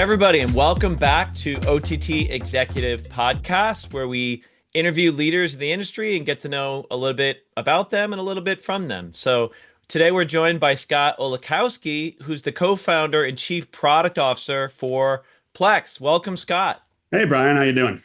everybody, and welcome back to OTT Executive Podcast, where we interview leaders in the industry and get to know a little bit about them and a little bit from them. So today we're joined by Scott Olechowski, who's the co-founder and chief product officer for Plex. Welcome, Scott. Hey Brian, how you doing?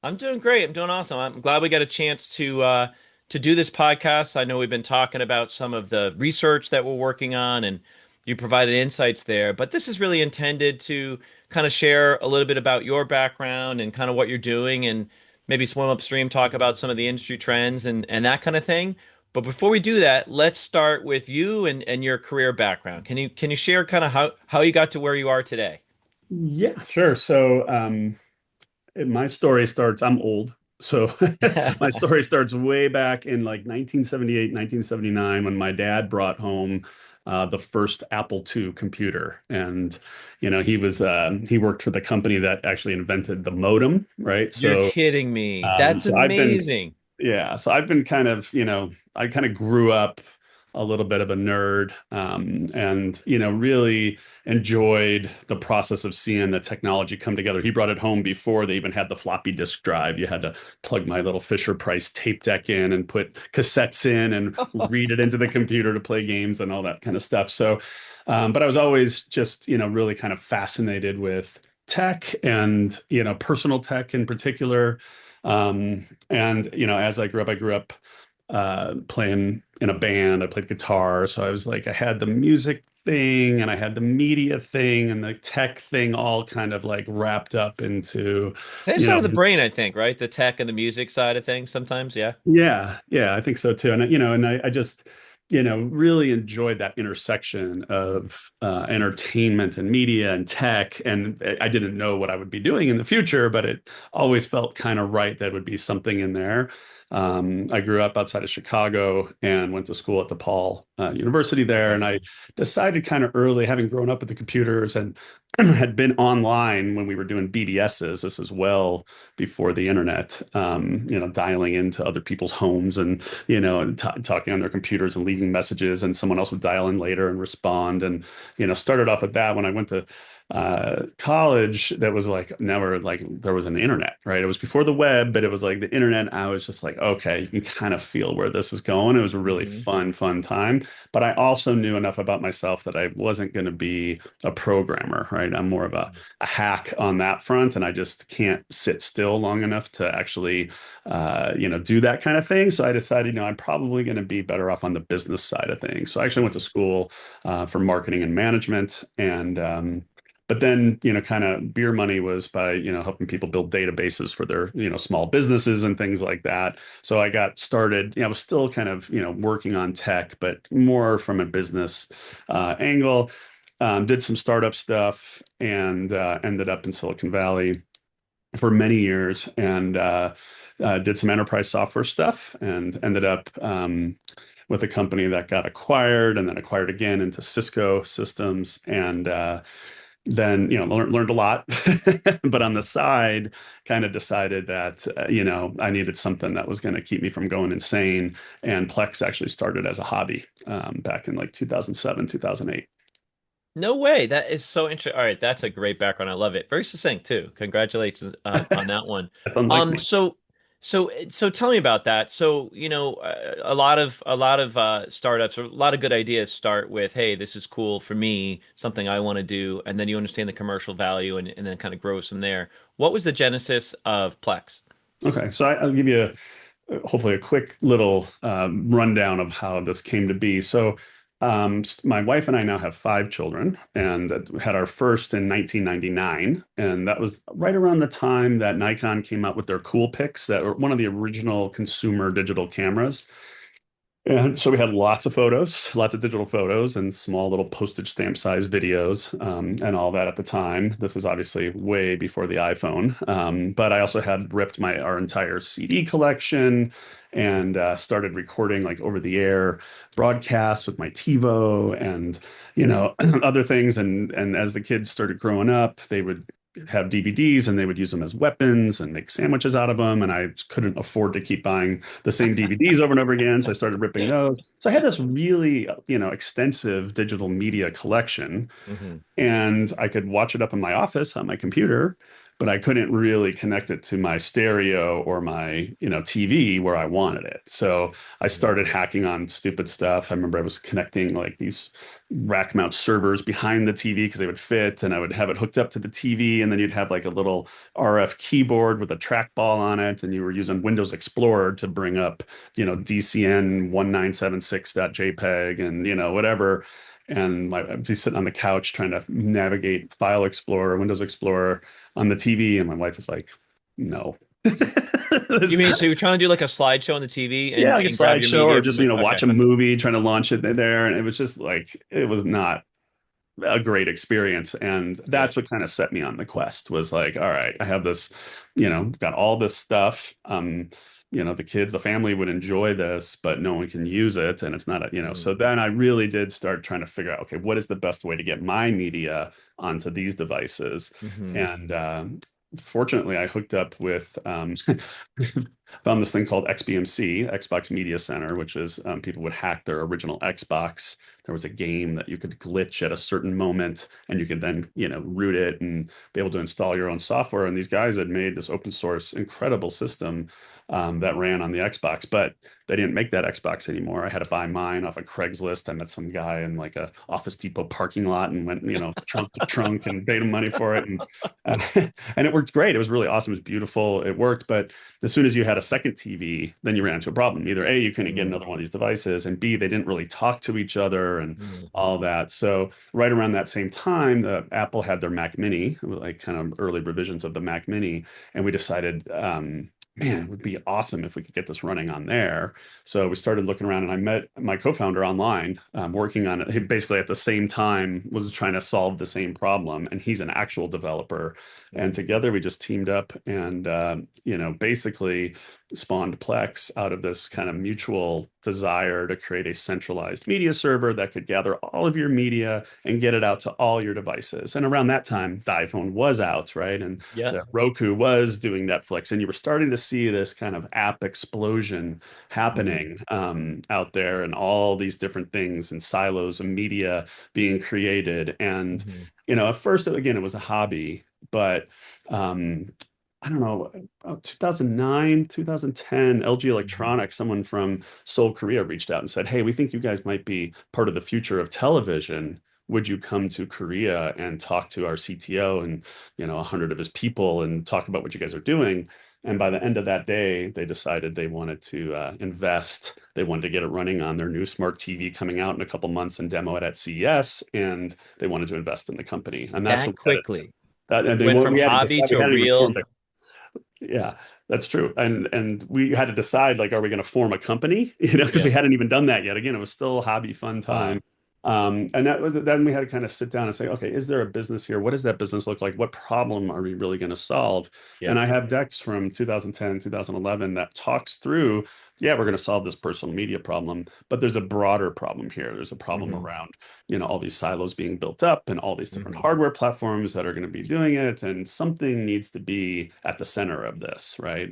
I'm doing great. I'm doing awesome. I'm glad we got a chance to do this podcast. I know we've been talking about some of the research that we're working on, and you provided insights there. But this is really intended to kind of share a little bit about your background and kind of what you're doing, and maybe swim upstream, talk about some of the industry trends and that kind of thing. But before we do that, let's start with you and your career background. Can you share kind of how you got to where you are today? Yeah, sure. My story starts, I'm old. So my story starts way back in like 1978, 1979, when my dad brought home the first Apple II computer. And, he worked for the company that actually invented the modem, right? You're kidding me. That's So I've been amazing. Yeah, so I've been kind of, I kind of grew up a little bit of a nerd, and, really enjoyed the process of seeing the technology come together. He brought it home before they even had the floppy disk drive. You had to plug my little Fisher Price tape deck in and put cassettes in and read it into the computer to play games and all that kind of stuff. But I was always just, really kind of fascinated with tech and, personal tech in particular. As I grew up playing in a band. I played guitar. So I was like, I had the music thing and I had the media thing and the tech thing all kind of like wrapped up into, Same you side of know, the brain, I think, right? The tech and the music side of things sometimes, yeah. yeah, I think so too. I just, really enjoyed that intersection of entertainment and media and tech. And I didn't know what I would be doing in the future, but it always felt kind of right that would be something in there. I grew up outside of Chicago and went to school at DePaul University there. And I decided kind of early, having grown up with the computers and had been online when we were doing BBSs. This is well before the internet, dialing into other people's homes and, talking on their computers and leaving messages, and someone else would dial in later and respond. And, started off with that when I went to college. That was like never like there was an internet, right? It was before the web, but it was like the internet. I was just like, okay, you can kind of feel where this is going. It was a really Hmm. fun time. But I also knew enough about myself that I wasn't going to be a programmer, right? I'm more of a hack on that front, and I just can't sit still long enough to actually, do that kind of thing. So I decided, I'm probably going to be better off on the business side of things. So I actually went to school for marketing and management, and but then, kind of beer money was by, helping people build databases for their, small businesses and things like that. So I got started, I was still kind of, working on tech, but more from a business angle. Did some startup stuff and ended up in Silicon Valley for many years, and did some enterprise software stuff and ended up with a company that got acquired and then acquired again into Cisco systems. And then learned a lot, but on the side kind of decided that I needed something that was going to keep me from going insane. And Plex actually started as a hobby back in like 2007, 2008. No way. That is so interesting. All right, that's a great background. I love it. Very succinct too. Congratulations on that one. That's unlike Um, me. so so tell me about that. So, a lot of startups or a lot of good ideas start with, hey, this is cool for me, something I want to do, and then you understand the commercial value and then kind of grows from there. What was the genesis of Plex? Okay, so I'll give you hopefully a quick little rundown of how this came to be. So, my wife and I now have five children, and had our first in 1999, and that was right around the time that Nikon came out with their Coolpix, that were one of the original consumer digital cameras. And so we had lots of photos, lots of digital photos, and small little postage stamp size videos, and all that at the time. This is obviously way before the iPhone. But I also had ripped our entire CD collection and started recording like over the air broadcasts with my TiVo and, other things. And as the kids started growing up, they would have DVDs and they would use them as weapons and make sandwiches out of them. And I couldn't afford to keep buying the same DVDs over and over again. So I started ripping those. So I had this really, extensive digital media collection, Hmm. and I could watch it up in my office on my computer, but I couldn't really connect it to my stereo or my, TV where I wanted it. So I started hacking on stupid stuff. I remember I was connecting like these rack mount servers behind the TV because they would fit, and I would have it hooked up to the TV, and then you'd have like a little RF keyboard with a trackball on it, and you were using Windows Explorer to bring up, DCN 1976.jpg and whatever. And I'd be sitting on the couch trying to navigate File Explorer, Windows Explorer on the TV, and my wife was like, "No." You This- mean so you're trying to do like a slideshow on the TV yeah, like a and grab your slideshow or media just from it? watch Okay. a movie, trying to launch it there, and it was just like it was not a great experience. And Yeah. that's what kind of set me on the quest was like, all right, I have this, got all this stuff. The kids, the family would enjoy this, but no one can use it. And it's not Hmm. so then I really did start trying to figure out, okay, what is the best way to get my media onto these devices? Hmm. And fortunately, I hooked up with, found this thing called XBMC, Xbox Media Center, which is people would hack their original Xbox. There was a game that you could glitch at a certain moment, and you could then, root it and be able to install your own software. And these guys had made this open source, incredible system that ran on the Xbox, but they didn't make that Xbox anymore. I had to buy mine off of Craigslist. I met some guy in like a Office Depot parking lot and went, trunk to trunk and paid him money for it. And and it worked great. It was really awesome. It was beautiful. It worked. But as soon as you had a second TV, then you ran into a problem. Either A, you couldn't get Hmm. another one of these devices, and B, they didn't really talk to each other and Hmm. all that. So right around that same time, the Apple had their Mac Mini, like kind of early revisions of the Mac Mini, and we decided, man, it would be awesome if we could get this running on there. So we started looking around, and I met my co-founder online, working on it. He basically at the same time was trying to solve the same problem, and he's an actual developer. And together we just teamed up and, basically spawned Plex out of this kind of mutual desire to create a centralized media server that could gather all of your media and get it out to all your devices. And around that time, the iPhone was out, right? And Yeah. the Roku was doing Netflix, and you were starting to see this kind of app explosion Hmm. happening out there, and all these different things and silos of media being created. And Hmm. at first, again, it was a hobby, but um, I don't know, about 2009, 2010, LG Hmm. Electronics, someone from Seoul, Korea reached out and said, "Hey, we think you guys might be part of the future of television. Would you come to Korea and talk to our CTO and, 100 of his people and talk about what you guys are doing?" And by the end of that day, they decided they wanted to invest. They wanted to get it running on their new smart TV coming out in a couple months and demo it at CES, and they wanted to invest in the company. And that's That what we had quickly and went from we had to hobby decide. We to hadn't even real. formed a yeah, that's true. And we had to decide, like, are we going to form a company? Because Yeah. we hadn't even done that yet. Again, it was still a hobby fun Wow. time. And then we had to kind of sit down and say, okay, is there a business here? What does that business look like? What problem are we really going to solve? Yeah. And I have decks from 2010, 2011 that talks through, yeah, we're going to solve this personal media problem, but there's a broader problem here. There's a problem Hmm. around, all these silos being built up and all these different Hmm. hardware platforms that are going to be doing it. And something needs to be at the center of this, right?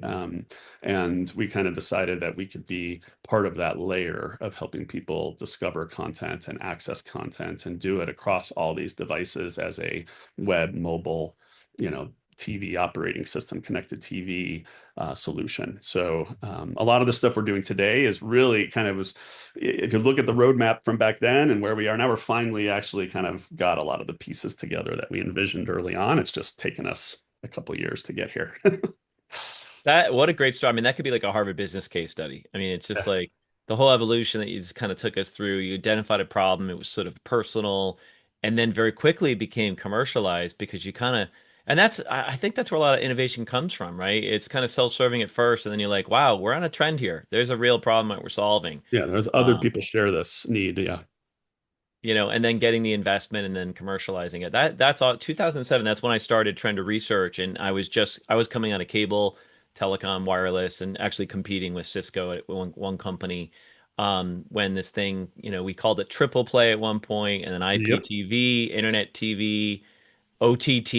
And we kind of decided that we could be part of that layer of helping people discover content and access content and do it across all these devices as a web, mobile, TV operating system, connected TV solution. So a lot of the stuff we're doing today is really kind of was, if you look at the roadmap from back then and where we are now, we're finally actually kind of got a lot of the pieces together that we envisioned early on. It's just taken us a couple of years to get here. That what a great story. I mean, that could be like a Harvard business case study. I mean, it's just like the whole evolution that you just kind of took us through. You identified a problem, it was sort of personal, and then very quickly became commercialized because you kind of and that's I think that's where a lot of innovation comes from, right? It's kind of self-serving at first, and then you're like, wow, we're on a trend here. There's a real problem that we're solving. Yeah, there's other Um, people share this need. Yeah. and then getting the investment and then commercializing it. That's all 2007. That's when I started trying to research, and I was coming out of cable, telecom, wireless, and actually competing with Cisco at one company. When this thing, we called it triple play at one point, and then Yep. IPTV, internet TV, OTT,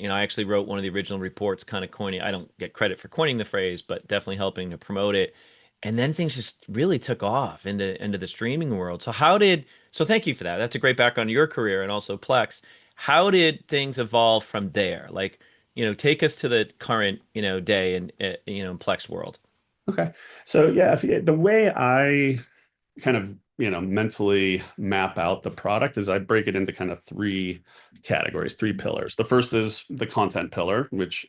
I actually wrote one of the original reports kind of coining. I don't get credit for coining the phrase, but definitely helping to promote it. And then things just really took off into the streaming world. So thank you for that. That's a great background on your career and also Plex. How did things evolve from there? Like, take us to the current, day in Plex world. Okay. So yeah, the way I kind of mentally map out the product is I break it into kind of three categories, three pillars. The first is the content pillar, which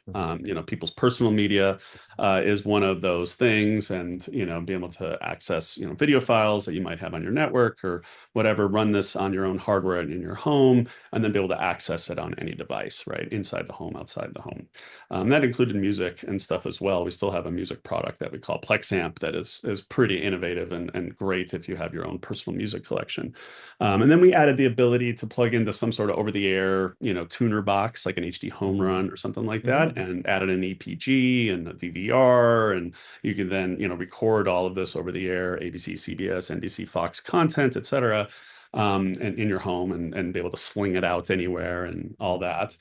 people's personal media is one of those things, and be able to access video files that you might have on your network or whatever, run this on your own hardware and in your home, and then be able to access it on any device, right, inside the home, outside the home. That included music and stuff as well. We still have a music product that we call Plex Amp that is pretty innovative and great if you have your own personal music collection. And then we added the ability to plug into some sort of over-the-air, tuner box like an HD home Hmm. run or something like that, Hmm. and added an EPG and a DVR, and you can then, record all of this over the air, ABC, CBS, NBC, Fox content, etc. And in your home and be able to sling it out anywhere and all that.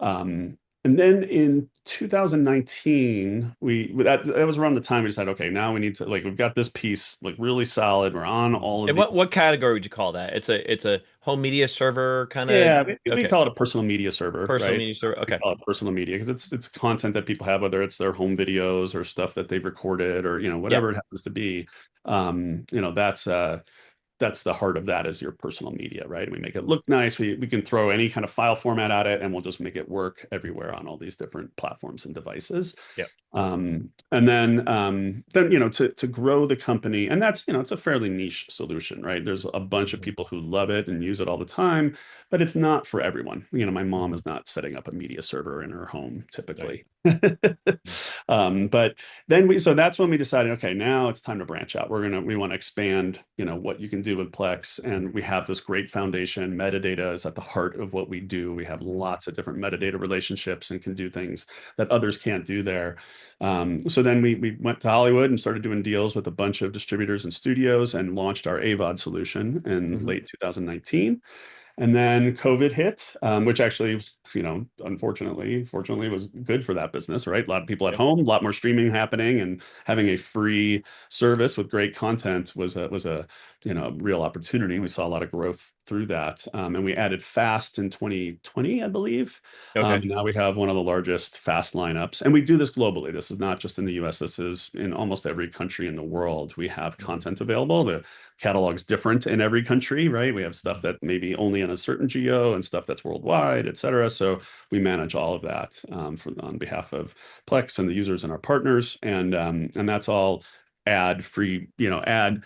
And then in 2019, that was around the time we decided, okay, now we need to, like, we've got this piece like really solid. We're on all of And these. what category would you call that? It's a home media server kind of. Yeah, we Okay, call it a personal media server, personal right? media server. We Okay, call it personal media because it's content that people have, whether it's their home videos or stuff that they've recorded or yeah. whatever it happens to be. That's the heart of that is your personal media, right? We make it look nice. We can throw any kind of file format at it, and we'll just make it work everywhere on all these different platforms and devices. Yeah. And then to grow the company, and that's it's a fairly niche solution, right? There's a bunch of Hmm. people who love it and use it all the time, but it's not for everyone. My mom Hmm. is not setting up a media server in her home Right. typically. But so that's when we decided, okay, now it's time to branch out. We want to expand, what you can do with Plex, and we have this great foundation. Metadata is at the heart of what we do. We have lots of different metadata relationships and can do things that others can't do there. So then we went to Hollywood and started doing deals with a bunch of distributors and studios and launched our AVOD solution in Hmm. late 2019. And then COVID hit, which actually, fortunately, was good for that business, right? A lot of people at Yep. home, a lot more streaming happening, and having a free service with great content was a real opportunity. We saw a lot of growth through that, and we added Fast in 2020, I believe. Okay. Now we have one of the largest Fast lineups, and we do this globally. This is not just in the U.S. This is in almost every country in the world. We have Hmm. content available. The catalog's different in every country, right? We have stuff that maybe only in a certain geo and stuff that's worldwide, et cetera. So we manage all of that on behalf of Plex and the users and our partners, and that's all ad free, ad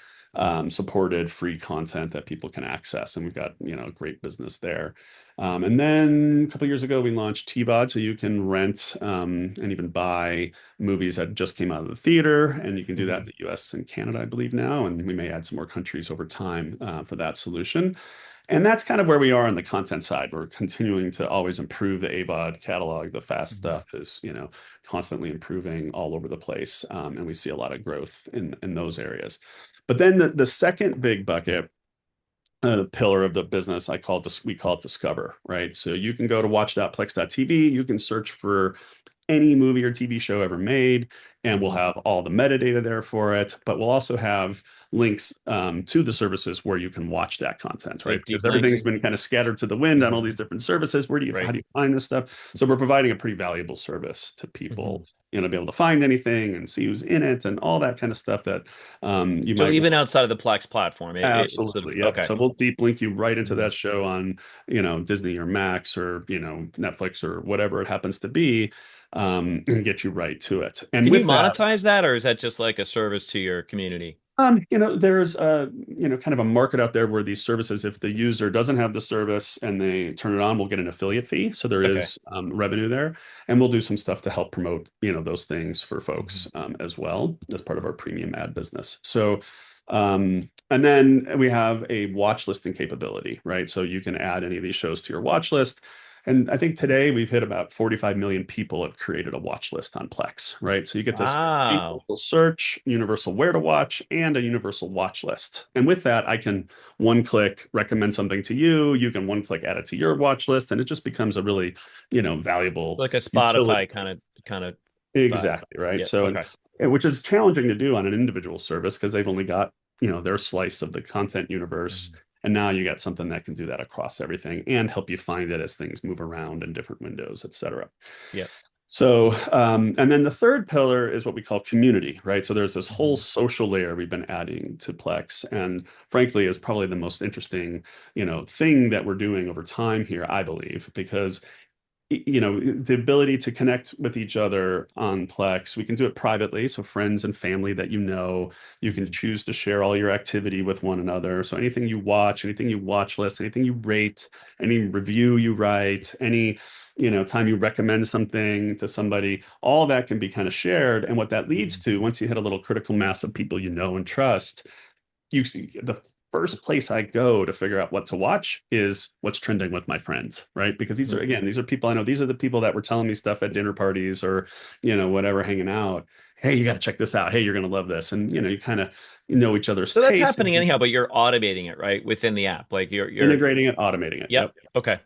supported free content that people can access, and we've got a great business there. And then a couple of years ago, we launched TVOD, so you can rent and even buy movies that just came out of the theater, and you can do that in Hmm. the US and Canada, I believe now, and we may add some more countries over time for that solution. And that's kind of where we are on the content side. We're continuing to always improve the AVOD catalog. The fast Hmm. stuff is, constantly improving all over the place, and we see a lot of growth in those areas. But then the second big bucket pillar of the business we call it discover, right? So you can go to watch.plex.tv, you can search for any movie or TV show ever made, and we'll Hmm. have all the metadata there for it. But we'll also have links to the services where you can watch that content, right? Like deep Because everything's links. been kind of scattered to the wind on all Hmm. these different services. How Right. do you find this stuff? So we're providing a pretty valuable service to Hmm. people, be able to find anything and see who's in it and all that kind of stuff that you So might even want. outside of the Plex platform, it sort of Absolutely. Yep. okay. So we'll deep link you right into Hmm. that show on, Disney or Max or, Netflix or whatever it happens to be, and get you right to it. And Can you with that, monetize that, or is that just like a service to your community? there's kind of a market out there where these services, if the user doesn't have the service and they turn it on, we'll get an affiliate fee. So there Okay. is revenue there, and we'll do some stuff to help promote, those things for Hmm. folks as well as part of our premium ad business. So, and then we have a watch listing capability, right? So you can add any of these shows to your watch list. And I think today we've hit about 45 million people have created a watch list on Plex, right? So you get this Wow. universal search, universal where to watch, and a universal watch list. And with that, I can one click recommend something to you. You can one click add it to your watch list, and it just becomes a really, valuable Like a utility. Spotify kind of vibe. Exactly, right? Yeah. So, Okay. which is challenging to do on an individual service because they've only got, their slice of the content universe. Mhm. And now you got something that can do that across everything and help you find it as things move around in different windows, et cetera. Yep. So, and then the third pillar is what we call community, right? So there's this whole Mhm. social layer we've been adding to Plex, and frankly, is probably the most interesting, thing that we're doing over time here, I believe, because the ability to connect with each other on Plex. We can do it privately, so friends and family that you can Mhm. choose to share all your activity with one another. So anything you watch list, anything you rate, any review you write, any time you recommend something to somebody, all that can be kind of shared. And what that leads Mhm. to, once you hit a little critical mass of people you know and trust, the first place I go to figure out what to watch is what's trending with my friends, right? Because Mhm. these are people I know. These are the people that were telling me stuff at dinner parties or, whatever, hanging out. Hey, you got to check this out. Hey, you're going to love this. And, you kind of know each other's So that's tastes happening and anyhow, but you're automating it, right? Within the app. Like you're integrating it, automating it. yep. Yep. Okay.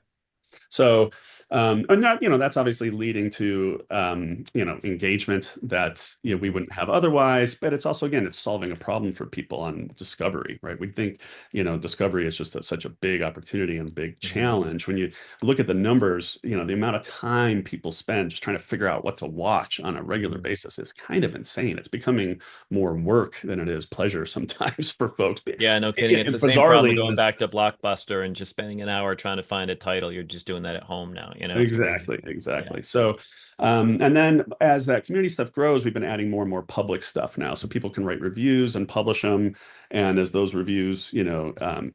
So, and not, that's obviously leading to, engagement that, we Mhm. wouldn't have otherwise. But it's also, again, it's solving a problem for people on discovery, right? We think, discovery is just such a big opportunity and big Mhm. challenge. When you look at the numbers, the amount of time people spend just trying to figure out what to watch on a regular Mhm. basis is kind of insane. It's becoming more work than it is pleasure sometimes for folks. Yeah, no kidding. It's the same problem Bizarrely, in going this back to Blockbuster and just spending an hour trying to find a title. You're just doing that at home now. It's crazy. exactly, Yeah. exactly. So, and then as that community stuff grows, we've been adding more and more public stuff now. So people can write reviews and publish them. And as those reviews,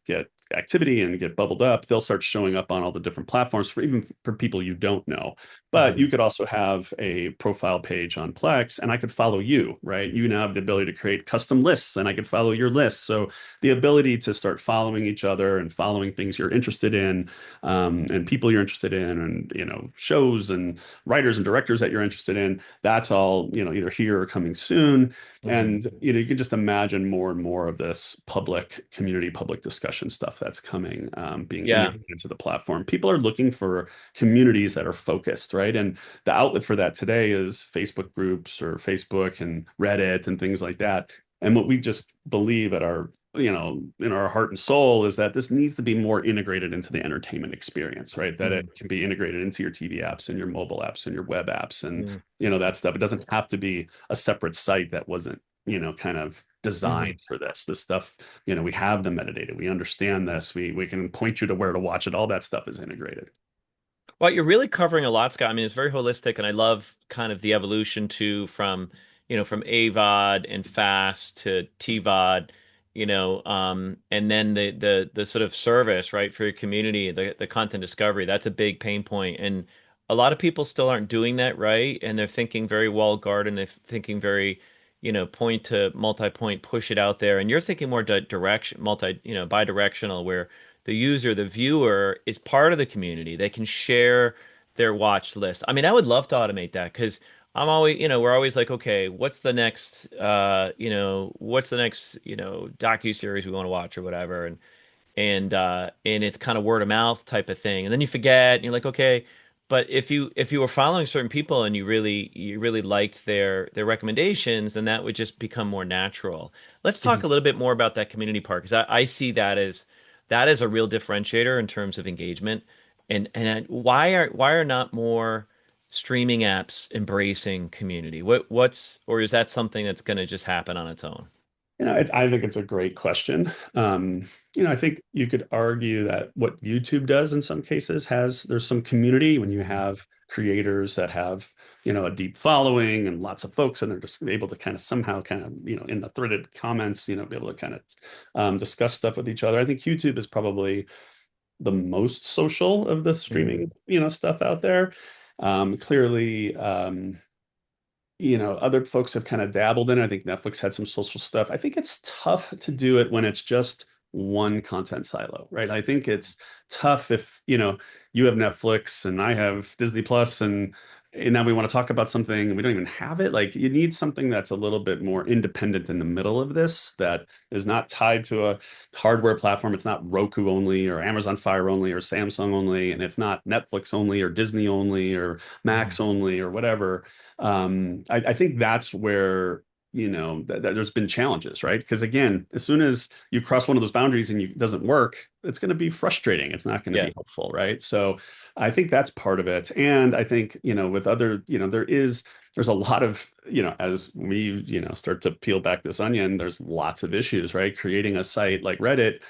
get activity and get bubbled up, they'll start showing up on all the different platforms for even for people you don't know. But you Mhm. could also have a profile page on Plex and I could follow you, right? You now have the ability to create custom lists and I could follow your list. So the ability to start following each other and following things you're interested in, and people you're interested in, and shows and writers and directors that you're interested in. That's all either here or coming soon. Mhm. And you can just imagine more and more of this public community, public discussion stuff that's coming, being Yeah. integrated into the platform. People are looking for communities that are focused, right? And the outlet for that today is Facebook groups or Facebook and Reddit and things like that. And what we just believe at our in our heart and soul is that this needs to be more integrated into the entertainment experience, right? That it Mhm. can be integrated into your TV apps and your mobile apps and your web apps and Mhm. that stuff. It doesn't have to be a separate site that wasn't kind of Mhm. designed for this stuff. We have the metadata, we understand this, we can point you to where to watch it. All that stuff is integrated. Well, you're really covering a lot, Scott. I mean, it's very holistic, and I love kind of the evolution too from AVOD and fast to TVOD, and then the sort of service, right, for your community, the content discovery. That's a big pain point, and a lot of people still aren't doing that right, and they're thinking very walled garden. They're thinking very, point to multi-point, push it out there, and you're thinking more direction, bi-directional, where the user, the viewer is part of the community. They can share their watch list. I mean, I would love to automate that because I'm always, we're always like, okay, what's the next, docu series we want to watch or whatever, and it's kind of word of mouth type of thing, and then you forget, and you're like, okay. But if you were following certain people and you really liked their recommendations, then that would just become more natural. Let's talk a little bit more about that community part because I see that is a real differentiator in terms of engagement. And why are not more streaming apps embracing community? Or is that something that's going to just happen on its own? I think it's a great question. I think you could argue that what YouTube does in some cases there's some community when you Mhm. have creators that have, a deep following and lots of folks, and they're just able to kind of somehow kind of, in the threaded comments, be able to kind of discuss stuff with each other. I think YouTube is probably the most social of the Mhm. streaming, stuff out there. Clearly, other folks have kind of dabbled in it. I think Netflix had some social stuff. I think it's tough to do it when it's just one content silo, right? I think it's tough if, you have Netflix and I have Disney Plus and now we want to talk about something and we don't even have it. Like you need something that's a little bit more independent in the middle of this that is not tied to a hardware platform. It's not Roku only or Amazon Fire only or Samsung only, and it's not Netflix only or Disney only or Max Hmm. only or whatever. I think that's where there's been challenges, right? Because again, as soon as you cross one of those boundaries and it doesn't work, it's going to be frustrating. It's not going to Yeah. be helpful, right? So I think that's part of it. And I think, with other, there's a lot of, as we, start to peel back this onion, there's lots of issues, right? Creating a site like Reddit,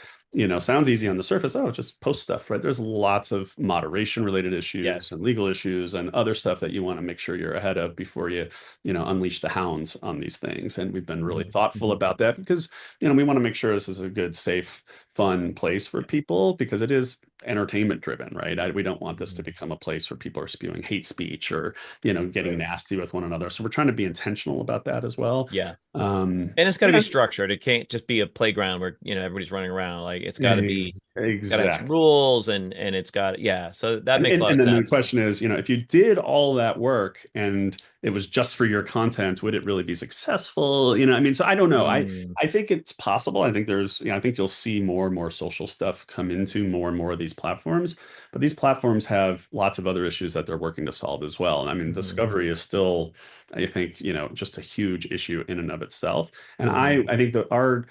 sounds easy on the surface. Oh, just post stuff, right? There's lots of moderation related issues and Yes. legal issues and other stuff that you want to make sure you're ahead of before you, unleash the hounds on these things. And we've been really Hmm. thoughtful Hmm. about that because, we want to make sure this is a good, safe, fun place for people because it is entertainment driven, right? We don't want this to Hmm. become a place where people are spewing hate speech or, getting Right. nasty with one another. So we're trying to be intentional about that as well. Yeah. Um, And it's got to be yeah, structured. It can't just be a playground where, everybody's running around. Like it's got to be, got to have some exactly. rules and it's got, yeah. So that And, makes a and lot of and then the sense. question is, if you did all that work and it was just for your content, would it really be successful? I mean, so I don't know. I Mm, I think it's possible. I think I think you'll see more and more social stuff come into more and more of these platforms, but these platforms have lots of other issues that they're working to solve as well. And I mean, hmm. discovery is still, I think, just a huge issue in and of itself. And I Hmm. I think that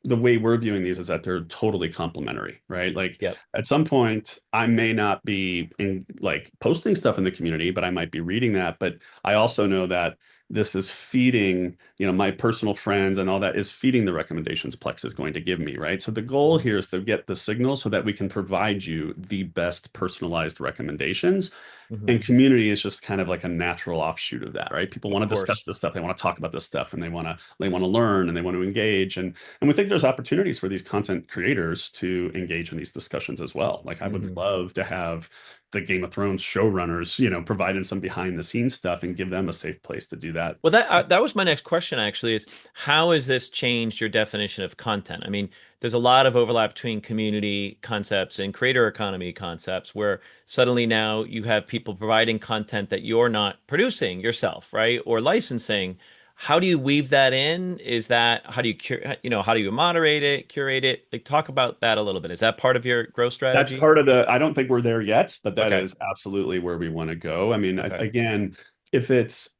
the way we're viewing these is that they're totally complementary, right? Like Yep. at some point I may not be in like posting stuff in the community, but I might be reading that. But I also know that this is feeding, my personal friends and all that is feeding the recommendations Plex is going to give me, right? So the goal Hmm. here is to get the signal so that we can provide you the best personalized recommendations. Hmm. And community is just kind of like a natural offshoot of that, right? People want Of to discuss course. this stuff, they want to talk about this stuff, and they want to learn and they want to engage. And we think there's opportunities for these content creators to engage in these discussions as well. Like I would Hmm. love to have the Game of Thrones showrunners, providing some behind the scenes stuff and give them a safe place to do that. Well, that was my next question actually is how has this changed your definition of content? I mean, there's a lot of overlap between community concepts and creator economy concepts where suddenly now you have people providing content that you're not producing yourself, right? Or licensing. How do you weave that in? Is that how do you how do you moderate it, curate it? Like talk about that a little bit. Is that part of your growth That's strategy? part of I don't think we're there yet, but that Okay. is absolutely where we want to go. I mean, Okay. again, if it's,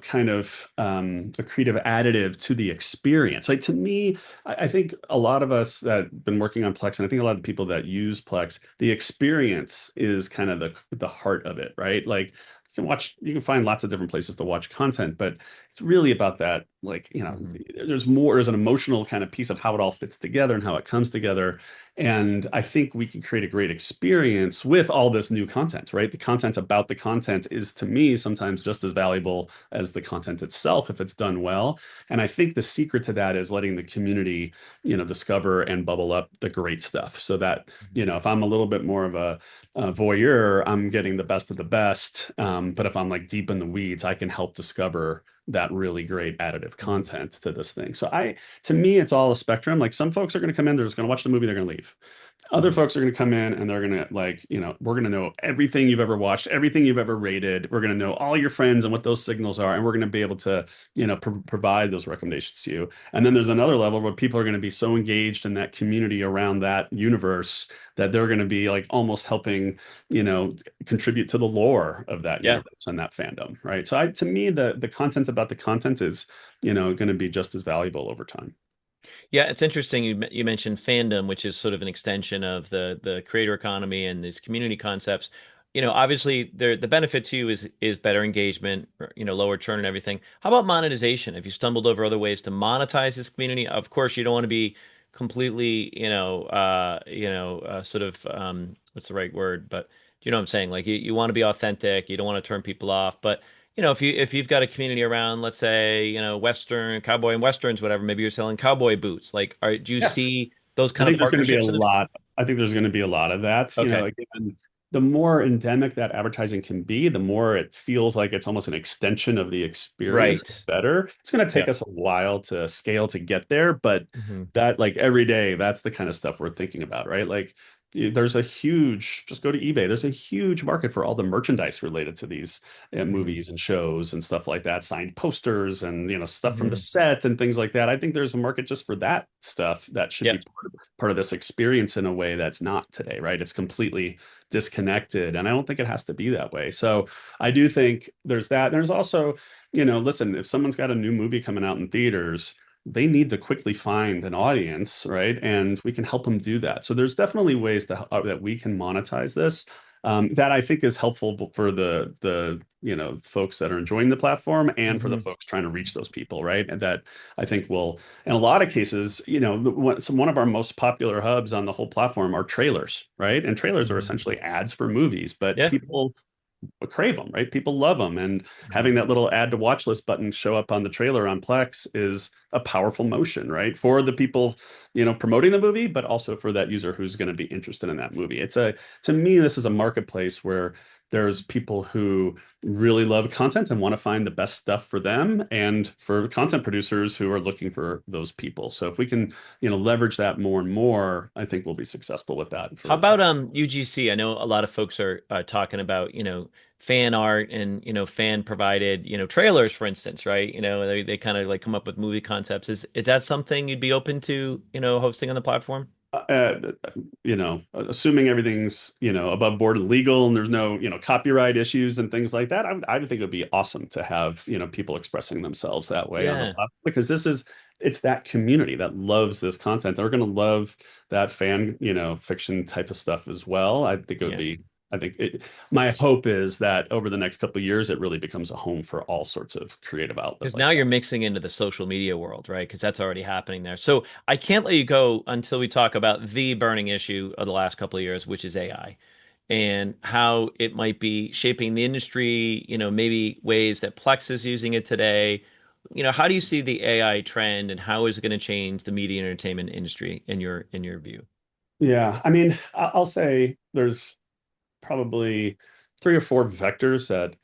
kind of a creative additive to the experience, right? To me, I think a lot of us that have been working on Plex, and I think a lot of the people that use Plex, the experience is kind of the heart of it, right? Like you can find lots of different places to watch content, but it's really about that. Like, Hmm. there's an emotional kind of piece of how it all fits together and how it comes together. And I think we can create a great experience with all this new content, right? The content about the content is to me sometimes just as valuable as the content itself if it's done well. And I think the secret to that is letting the community, discover and bubble up the great stuff so that, if I'm a little bit more of a voyeur, I'm getting the best of the best. But if I'm like deep in the weeds, I can help discover that really great additive Hmm. content to this thing. So to me, it's all a spectrum. Like some folks are going to come in, they're just going to watch the movie, they're going to leave. Other Hmm. folks are going to come in and they're going to like, we're going to know everything you've ever watched, everything you've ever rated. We're going to know all your friends and what those signals are. And we're going to be able to, provide those recommendations to you. And then there's another level where people are going to be so engaged in that community around that universe that they're going to be like almost helping, you know, contribute to the lore of that Yeah. universe and that fandom, right? So to me, the content about the content is, going to be just as valuable over time. Yeah, it's interesting you mentioned fandom, which is sort of an extension of the creator economy and these community concepts. Obviously the benefit to you is better engagement, or, lower churn and everything. How about monetization? Have you stumbled over other ways to monetize this community? Of course, you don't want to be completely, sort of what's the right word? But you know what I'm saying? Like you want to be authentic. You don't want to turn people off, but if you've got a community around, let's say, Western cowboy and Westerns, whatever, maybe you're selling cowboy boots. Like, do you Yeah. see those I kind of think there's going to be a partnerships in the? lot. I think there's going to be a lot of that. Okay. Again, the more endemic that advertising can be, the more it feels like it's almost an extension of the experience. Right. Better. It's going to take Yeah. us a while to scale to get there, but Hmm. that like every day, that's the kind of stuff we're thinking about, right? Like there's a huge, just go to eBay. There's a huge market for all the merchandise related to these Hmm. movies and shows and stuff like that, signed posters and stuff from the Hmm. set and things like that. I think there's a market just for that stuff that should Yep. be part of this experience in a way that's not today, right? It's completely disconnected. And I don't think it has to be that way. So I do think there's that. There's also, listen, if someone's got a new movie coming out in theaters, they need to quickly find an audience, right? And we can help them do that. So there's definitely ways that we can monetize this. That I think is helpful for the folks that are enjoying the platform and for the Hmm. folks trying to reach those people, right? And that I think will, in a lot of cases, one of our most popular hubs on the whole platform are trailers, right? And trailers are Hmm. essentially ads for movies, but Yeah. people crave them, right? People love them. And Hmm. having that little add to watch list button show up on the trailer on Plex is a powerful motion, right? For the people, promoting the movie, but also for that user who's going to be interested in that movie. To me, this is a marketplace where there's people who really love content and want to find the best stuff for them and for content producers who are looking for those people. So if we can, leverage that more and more, I think we'll be successful with that How for about UGC? I know a lot of folks are talking about, fan art and, fan provided, trailers, for instance, right? They kind of like come up with movie concepts. Is that something you'd be open to, hosting on the platform? assuming everything's, above board and legal and there's no, copyright issues and things like that, I would think it would be awesome to have, people expressing themselves that way on the Yeah, platform because it's that community that loves this content. They're going to love that fan, fiction type of stuff as well. yeah. My hope is that over the next couple of years, it really becomes a home for all sorts of creative outlet Because like now that. you're mixing into the social media world, right? Because that's already happening there. So I can't let you go until we talk about the burning issue of the last couple of years, which is AI and how it might be shaping the industry, maybe ways that Plex is using it today. How do you see the AI trend and how is it going to change the media and entertainment industry in your view? Yeah, I mean, I'll say there's probably three or four vectors that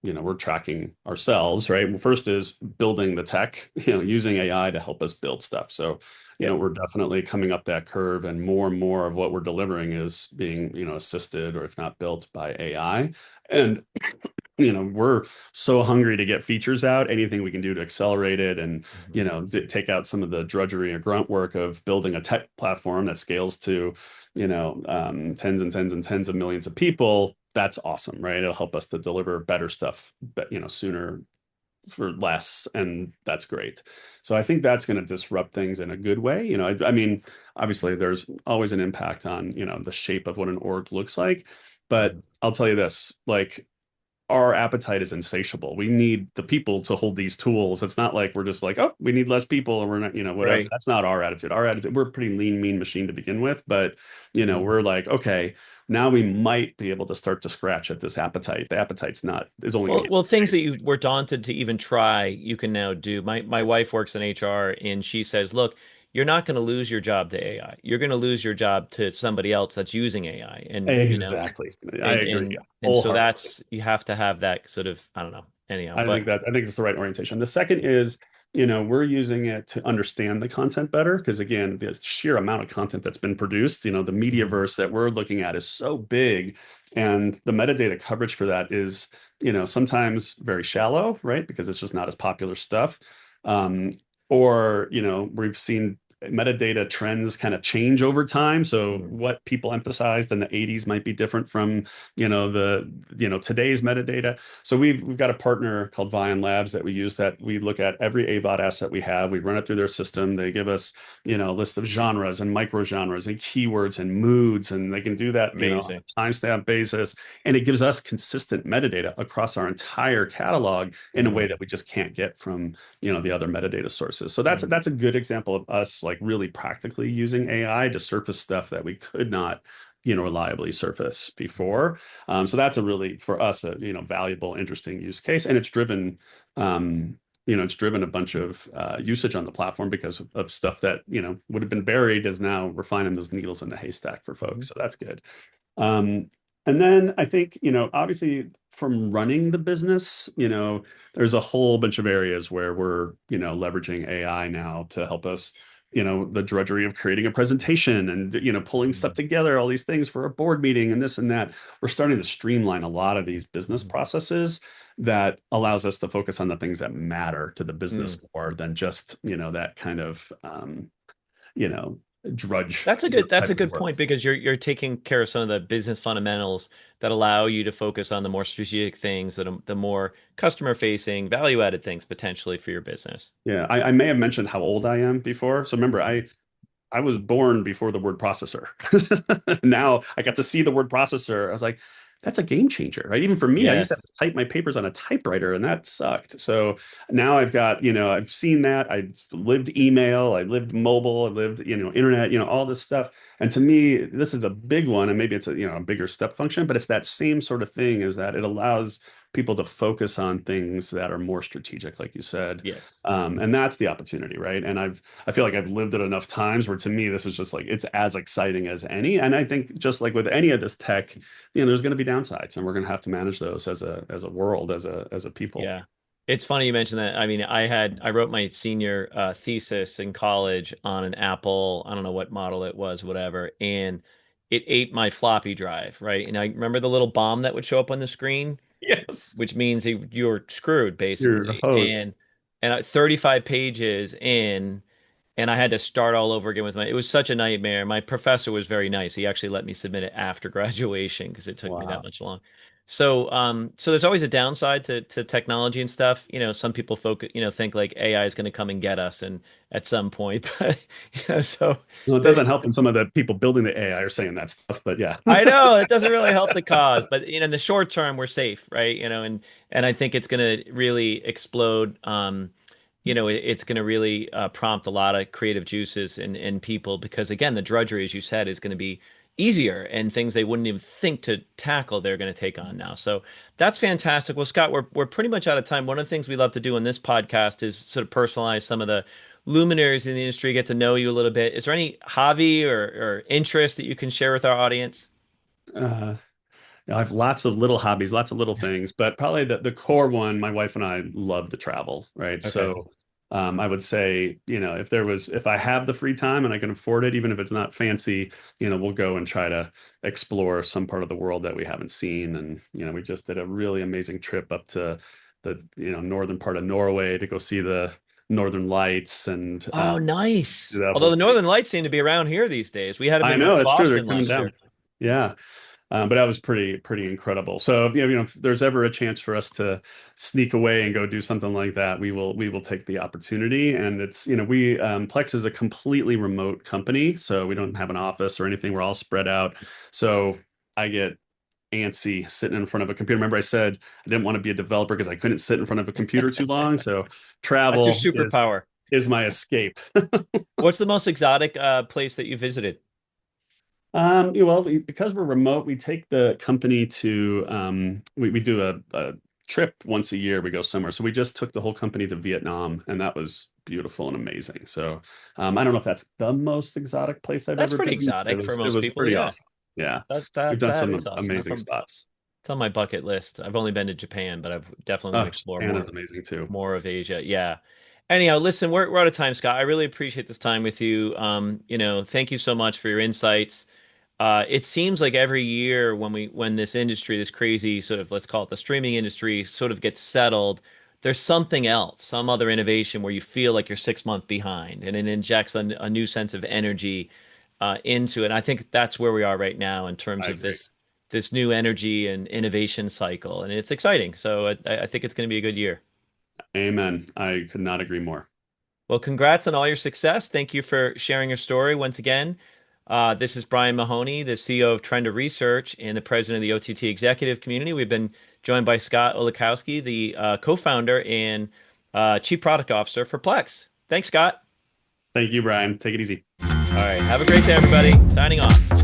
we're tracking ourselves, right? Well, first is building the tech, using AI to help us build stuff. So, Yep. we're definitely coming up that curve and more of what we're delivering is being, assisted or if not built by AI. And we're so hungry to get features out, anything we can do to accelerate it and, Hmm. take out some of the drudgery or grunt work of building a tech platform that scales to, tens and tens and tens of millions of people. That's awesome, right? It'll help us to deliver better stuff, but, sooner for less, and that's great. So I think that's going to disrupt things in a good way. I mean, obviously there's always an impact on, the shape of what an org looks like, but Hmm. I'll tell you this, like our appetite is insatiable. We need the people to hold these tools. It's not like we're just like, oh, we need less people and we're not, whatever. Right. That's not our attitude. Our attitude, we're a pretty lean, mean machine to begin with, but Hmm. we're like, okay, now we might be able to start to scratch at this appetite. The appetite's not is only going Well, to well, things that you were daunted to even try, you can now do. My wife works in HR, and she says, "Look, you're not going to lose your job to AI. You're going to lose your job to somebody else that's using AI." And get exactly. I and agree and and so wholeheartedly. that's you have to have that sort of I don't know. Anyhow, I think but that I think it's the right orientation. The second is, we're using it to understand the content better because again, the sheer amount of content that's been produced, the Mhm. mediaverse that we're looking at is so big, and the metadata coverage for that is, sometimes very shallow, right? Because it's just not as popular stuff. Um, or, we've seen metadata trends kind of change over time. So Mhm. what people emphasized in the 80s might be different from, today's metadata. So we've got a partner called Vion Labs that we use that we look at every AVOD asset we have. We run it through their system. They give us, a list of genres and micro genres and keywords and moods, and they can do that, on Amazing. a timestamp basis. And it gives us consistent metadata across our entire catalog in a way Mhm. that we just can't get from, the other metadata sources. So that's Mhm. that's a good example of us like really practically using AI to surface stuff that we could not, reliably surface Mhm. before. So that's a really, for us, a valuable, interesting use case, and it's driven a bunch of usage on the platform because of stuff that would have been buried, is now we're finding those needles in the haystack for folks. Mhm. So that's good. Um, And then I think, obviously from running the business, there's a whole bunch of areas where we're, leveraging AI now to help us, the drudgery of creating a presentation and, pulling stuff Mm. together, all these things for a board meeting and this and that. We're starting to streamline a lot of these business Mm. processes that allows us to focus on the things that matter to the business Mm. more than just, that kind of, you know, drudge That's type a of good work. point because you're taking care of some of the business fundamentals that allow you to focus on the more strategic things that are the more customer facing, value added things potentially for your business. Yeah, I may have mentioned how old I am before. So remember, I was born before the word processor. Now I got to see the word processor. I was like, that's a game changer, right? Even for me, I used to have Yes. to type my papers on a typewriter and that sucked. So now I've got, I've seen that. I lived email, I lived mobile, I lived, internet, all this stuff. And to me, this is a big one. And maybe it's a, a bigger step function, but it's that same sort of thing is that it allows people to focus on things that are more strategic, like you said. Yes. And that's the opportunity, right? And I feel like I've lived it enough times where to me this is just like it's as exciting as any. And I think just like with any of this tech, there's going to be downsides, and we're going to have to manage those as a world, as a people. Yeah. It's funny you mentioned that. I mean, I wrote my senior thesis in college on an Apple, I don't know what model it was, whatever, and it ate my floppy drive, right? And I remember the little bomb that would show up on the screen, Yes, which means you're screwed you're basically. opposed. And 35 pages in, and I had to start all over again with my. It was such a nightmare. My professor was very nice. He actually let me submit it after graduation because it took me that Wow. much long. So there's always a downside to technology and stuff. Some people think like AI is going to come and get us, and at some point, but so Well, it the doesn't help when some of the people building the AI are saying that stuff, but yeah. I know it doesn't really help the cause, but in the short term, we're safe, right? And I think it's going to really explode. It's going to really prompt a lot of creative juices in people because again, the drudgery, as you said, is going to be easier and things they wouldn't even think to tackle, they're going to take on now. So that's fantastic. Well, Scott, we're pretty much out of time. One of the things we love to do on this podcast is sort of personalize some of the luminaries in the industry, get to know you a little bit. Is there any hobby or interest that you can share with our audience? uh, I have lots of little hobbies, lots of little things, but probably the core one, my wife and I love to travel, right? Okay. So I would say, if I have the free time and I can afford it, even if it's not fancy, we'll go and try to explore some part of the world that we haven't seen. And, we just did a really amazing trip up to the, northern part of Norway to go see the Northern Lights and Oh, nice. do that Although whole the thing. Northern Lights seem to be around here these days. We had them I in know that's true. They're Boston coming last year. down. Yeah. But that was pretty incredible. So if there's ever a chance for us to sneak away and go do something like that, we will take the opportunity. And it's we Plex is a completely remote company, so we don't have an office or anything. We're all spread out. So I get antsy sitting in front of a computer. Remember, I said I didn't want to be a developer because I couldn't sit in front of a computer too long. So That's your travel superpower. is my escape. What's the most exotic place that you visited? Because we're remote, we take the company to we do a trip once a year. We go somewhere. So we just took the whole company to Vietnam, and that was beautiful and amazing. So I don't know if that's the most exotic place I've That's ever pretty been, but it exotic for was it most was people. pretty Yeah, awesome. Yeah, that we've that done that is some awesome. amazing spots. It's on my bucket list. I've only been to Japan, but I've definitely want Oh, to explore Japan is amazing too. more of Asia. Yeah. Anyhow, listen, we're out of time, Scott. I really appreciate this time with you. Thank you so much for your insights. It seems like every year when this industry, this crazy sort of let's call it the streaming industry, sort of gets settled, there's something else, some other innovation where you feel like you're 6 months behind, and it injects a new sense of energy into it. And I think that's where we are right now in terms I of agree. this new energy and innovation cycle, and it's exciting. So I think it's going to be a good year. Amen. I could not agree more. Well, congrats on all your success. Thank you for sharing your story once again. This is Brian Mahoney, the CEO of Trend Research and the president of the OTT executive community. We've been joined by Scott Olechowski, the co-founder and chief product officer for Plex. Thanks, Scott. Thank you, Brian. Take it easy. All right. Have a great day, everybody. Signing off.